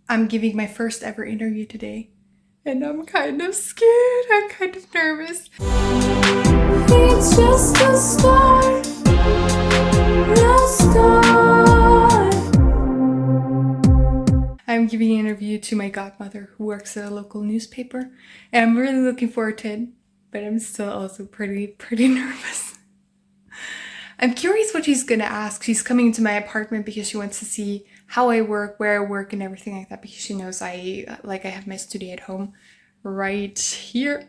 I'm giving my first ever interview today, and I'm kind of scared. I'm kind of nervous. It's just a start. I'm giving an interview to my godmother who works at a local newspaper, and I'm really looking forward to it, but I'm still also pretty nervous. I'm curious what she's gonna ask. She's coming into my apartment because she wants to see how I work, where I work, and everything like that, because she knows I have my studio at home right here.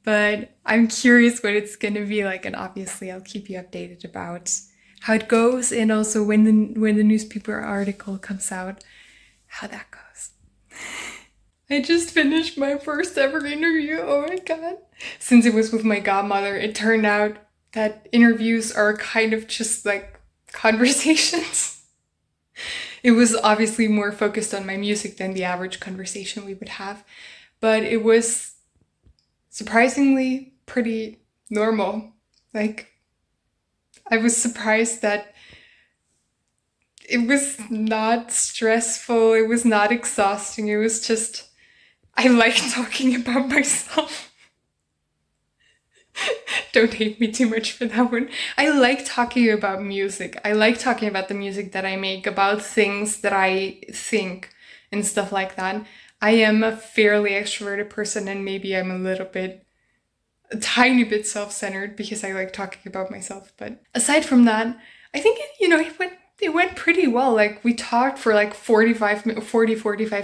But I'm curious what it's gonna be like, and obviously I'll keep you updated about how it goes, and also when the newspaper article comes out, how that goes. I just finished my first ever interview. Oh my god. Since it was with my godmother, it turned out that interviews are kind of just like conversations. It was obviously more focused on my music than the average conversation we would have, but it was surprisingly pretty normal. Like, I was surprised that it was not stressful, it was not exhausting, it was just, I like talking about myself. Don't hate me too much for that one. I like talking about music. I like talking about the music that I make, about things that I think, and stuff like that. I am a fairly extroverted person, and maybe I'm a tiny bit self-centered because I like talking about myself. But aside from that, I think it went pretty well. Like, we talked for like 45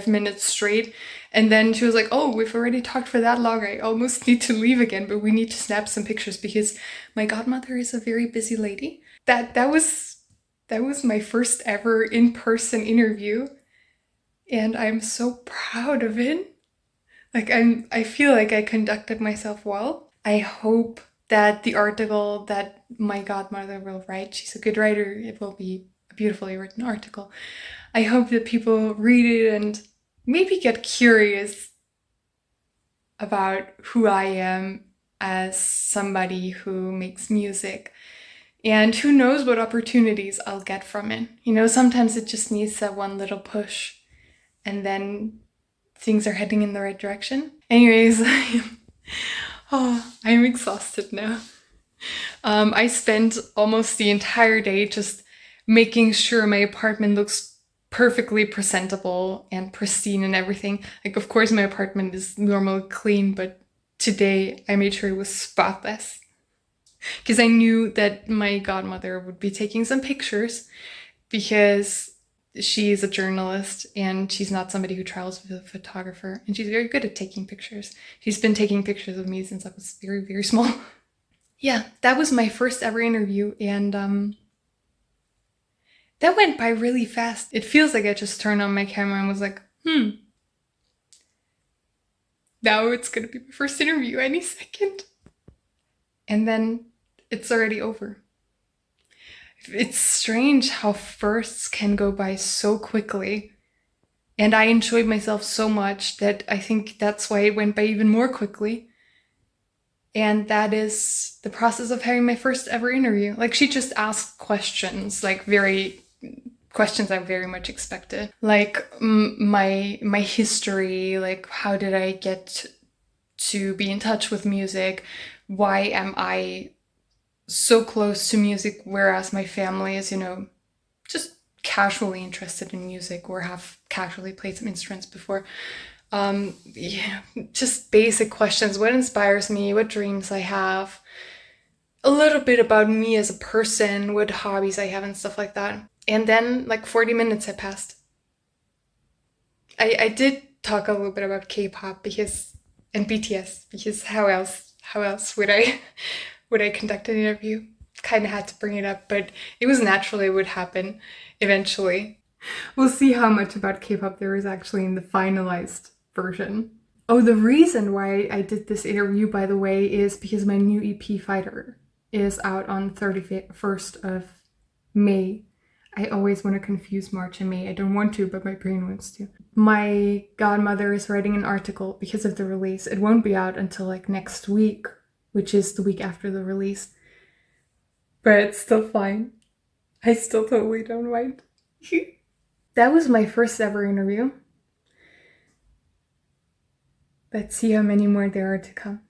minutes straight, and then she was like, "Oh, we've already talked for that long. I almost need to leave again, but we need to snap some pictures because my godmother is a very busy lady." That was my first ever in-person interview, and I'm so proud of it. Like, I feel like I conducted myself well. I hope that the article that my godmother will write, she's a good writer, it will be a beautifully written article. I hope that people read it and maybe get curious about who I am as somebody who makes music, and who knows what opportunities I'll get from it. Sometimes it just needs that one little push, and then things are heading in the right direction. Anyways, I'm exhausted now. I spent almost the entire day just making sure my apartment looks perfectly presentable and pristine and everything. Like, of course, my apartment is normally clean, but today I made sure it was spotless. Because I knew that my godmother would be taking some pictures, because she's a journalist and she's not somebody who travels with a photographer, and she's very good at taking pictures. She's been taking pictures of me since I was very small. Yeah, that was my first ever interview, and that went by really fast. It feels like I just turned on my camera and was like, now it's gonna be my first interview any second. And then it's already over. It's strange how firsts can go by so quickly. And I enjoyed myself so much that I think that's why it went by even more quickly. And that is the process of having my first ever interview. Like, she just asked questions, like questions I very much expected. Like, my history, like, how did I get to be in touch with music? Why am I so close to music, whereas my family is, just casually interested in music or have casually played some instruments before. Just basic questions. What inspires me? What dreams I have? A little bit about me as a person, what hobbies I have and stuff like that. And then like 40 minutes had passed. I did talk a little bit about K-pop and BTS, because how else would I conduct an interview? Kind of had to bring it up, but it was natural it would happen eventually. We'll see how much about K-pop there is actually in the finalized version. Oh, the reason why I did this interview, by the way, is because my new EP, Fighter, is out on 31st of May. I always want to confuse March and May. I don't want to, but my brain wants to. My godmother is writing an article because of the release. It won't be out until like next week, which is the week after the release. But it's still fine. I still totally don't mind. that was my first ever interview. Let's see how many more there are to come.